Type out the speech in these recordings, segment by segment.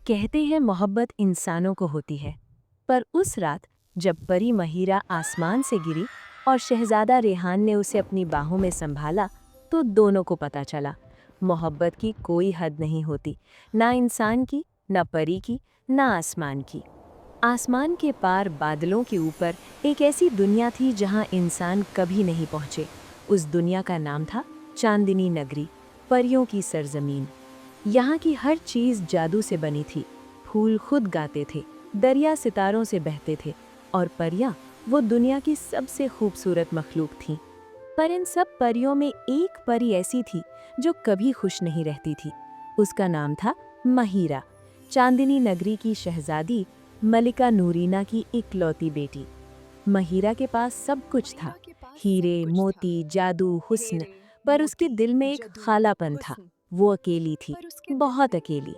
कहते हैं मोहब्बत इंसानों को होती है, पर उस रात जब परी महिरा आसमान से गिरी और शहजादा रेहान ने उसे अपनी बाहों में संभाला, तो दोनों को पता चला मोहब्बत की कोई हद नहीं होती, ना इंसान की, ना परी की, ना आसमान की। आसमान के पार बादलों के ऊपर एक ऐसी दुनिया थी जहां इंसान कभी नहीं पहुंचे। उस दुनिया का नाम था चांदनी नगरी, परियों की सरजमीन। यहाँ की हर चीज जादू से बनी थी। फूल खुद गाते थे, दरिया सितारों से बहते थे, और परियां वो दुनिया की सबसे खूबसूरत मखलूक थीं। पर इन सब परियों में एक परी ऐसी थी जो कभी खुश नहीं रहती थी। उसका नाम था महिरा, चांदनी नगरी की शहजादी मलिका नूरीना की इकलौती बेटी। महिरा के पास सब कुछ था, हीरे, मोती, जादू, हुस्न, पर उसके दिल में एक खालापन था। वो अकेली थी, बहुत अकेली।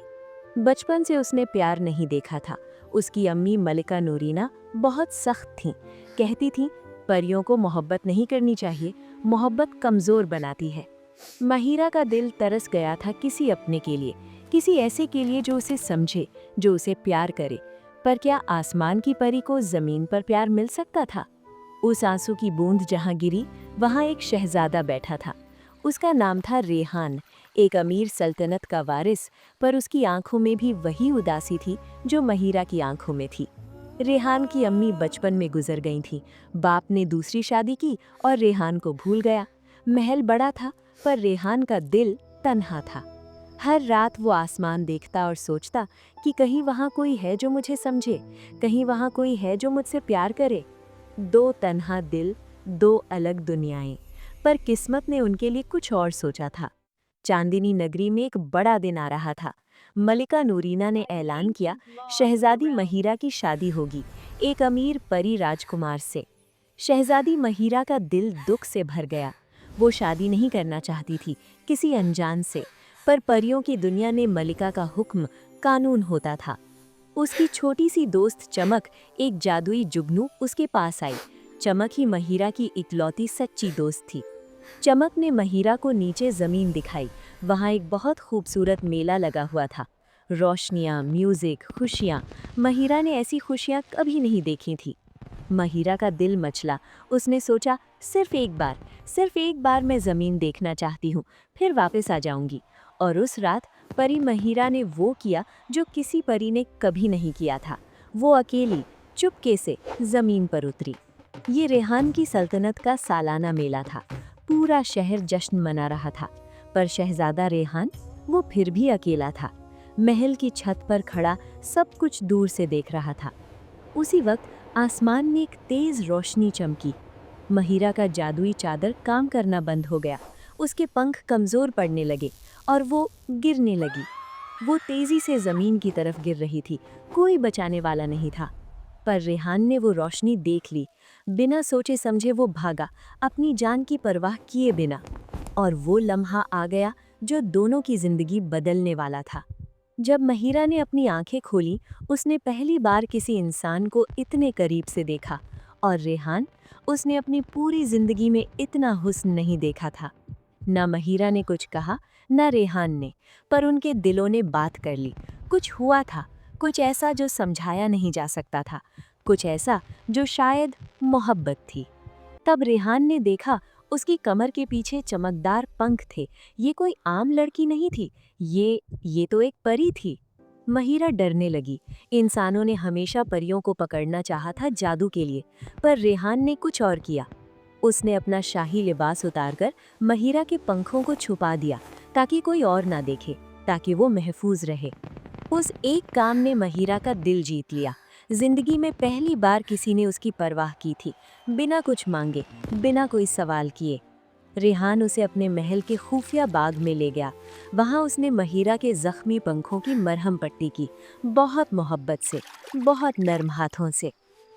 बचपन से उसने प्यार नहीं देखा था। उसकी अम्मी मलिका नूरीना बहुत सख्त थीं, कहती थीं परियों को मोहब्बत नहीं करनी चाहिए, मोहब्बत कमज़ोर बनाती है। महिरा का दिल तरस गया था किसी अपने के लिए, किसी ऐसे के लिए जो उसे समझे, जो उसे प्यार करे। पर क्या आसमान की परी को ज़मीन पर प्यार मिल सकता था? उस आंसू की बूंद जहाँ गिरी, वहाँ एक शहजादा बैठा था। उसका नाम था रेहान, एक अमीर सल्तनत का वारिस, पर उसकी आंखों में भी वही उदासी थी जो महिरा की आंखों में थी। रेहान की अम्मी बचपन में गुजर गई थीं। बाप ने दूसरी शादी की और रेहान को भूल गया। महल बड़ा था, पर रेहान का दिल तन्हा था। हर रात वो आसमान देखता और सोचता कि कहीं वहाँ कोई है जो मुझे समझे, कहीं वहाँ कोई है जो मुझसे प्यार करे। दो तन्हा दिल, दो अलग दुनियाएं। पर किस्मत ने उनके लिए कुछ और सोचा था। चांदनी नगरी में एक बड़ा दिन आ रहा था। मलिका नूरीना ने ऐलान किया, शहजादी महिरा की शादी होगी, एक अमीर परी राजकुमार से। शहजादी महिरा का दिल दुख से भर गया। वो शादी नहीं करना चाहती थी किसी अनजान से, पर परियों की दुनिया ने मलिका का हुक्म कानून होता था। उसकी छोटी सी दोस्त चमक, एक जादुई जुगनू, उसके पास आई। चमक ही महिरा की इकलौती सच्ची दोस्त थी। चमक ने महिरा को नीचे जमीन दिखाई। वहाँ एक बहुत खूबसूरत मेला लगा हुआ था। रोशनियाँ, म्यूजिक, खुशियाँ। महिरा ने ऐसी खुशियाँ कभी नहीं देखी थी। महिरा का दिल मचला। उसने सोचा, सिर्फ एक बार मैं ज़मीन देखना चाहती हूँ, फिर वापस आ जाऊंगी। और उस रात परी महिरा ने वो किया जो किसी परी ने कभी नहीं किया था। वो अकेली, चुपके से ज़मीन पर उतरी। ये रेहान की सल्तनत का सालाना मेला था। पूरा शहर जश्न मना रहा था, पर शहजादा रेहान, वो फिर भी अकेला था। महल की छत पर खड़ा सब कुछ दूर से देख रहा था। उसी वक्त आसमान में एक तेज रोशनी चमकी। महिरा का जादुई चादर काम करना बंद हो गया। उसके पंख कमजोर पड़ने लगे और वो गिरने लगी। वो तेजी से जमीन की तरफ गिर रही थी। कोई बचाने वाला नहीं था। पर रेहान ने वो रोशनी देख ली। बिना सोचे समझे वो भागा, अपनी जान की परवाह किए बिना। और वो लम्हा आ गया जो दोनों की जिंदगी बदलने वाला था। जब महिरा ने अपनी आंखें खोली, उसने पहली बार किसी इंसान को इतने करीब से देखा। और रेहान, उसने अपनी पूरी जिंदगी में इतना हुस्न नहीं देखा था। न महिरा ने कुछ कहा, न रेहान ने, पर उनके दिलों ने बात कर ली। कुछ हुआ था, कुछ ऐसा जो समझाया नहीं जा सकता था, कुछ ऐसा जो शायद मोहब्बत थी। तब रेहान ने देखा, उसकी कमर के पीछे चमकदार पंख थे। ये कोई आम लड़की नहीं थी, ये तो एक परी थी। महिरा डरने लगी। इंसानों ने हमेशा परियों को पकड़ना चाहा था जादू के लिए, पर रेहान ने कुछ और किया। उसने अपना शाही लिबास उतारकर महिरा के पंखों को छुपा दिया, ताकि कोई और ना देखे, ताकि वो महफूज रहे। उस एक काम ने महिरा का दिल जीत लिया। जिंदगी में पहली बार किसी ने उसकी परवाह की थी, बिना कुछ मांगे, बिना कोई सवाल किए। रेहान उसे अपने महल के खुफिया बाग में ले गया। वहाँ उसने महिरा के जख्मी पंखों की मरहम पट्टी की, बहुत मोहब्बत से, बहुत नर्म हाथों से।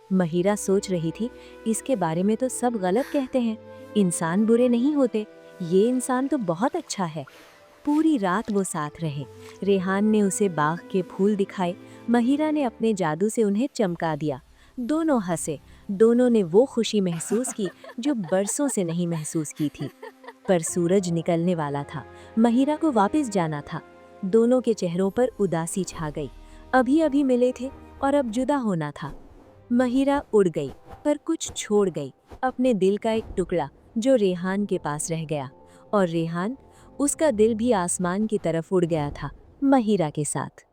महिरा सोच रही थी, इसके बारे में तो सब गलत कहते हैं, इंसान बुरे नहीं होते, ये इंसान तो बहुत अच्छा है। पूरी रात वो साथ रहे। रेहान ने उसे बाग के फूल दिखाए, महिरा ने अपने जादू से उन्हें चमका दिया। दोनों हंसे, दोनों ने वो खुशी महसूस की जो बरसों से नहीं महसूस की थी। पर सूरज निकलने वाला था, महिरा को वापस जाना था। दोनों के चेहरों पर उदासी छा गई। अभी अभी मिले थे और अब जुदा होना था। महिरा उड़ गई, पर कुछ छोड़ गई, अपने दिल का एक टुकड़ा जो रेहान के पास रह गया। और रेहान, उसका दिल भी आसमान की तरफ उड़ गया था, महिरा के साथ।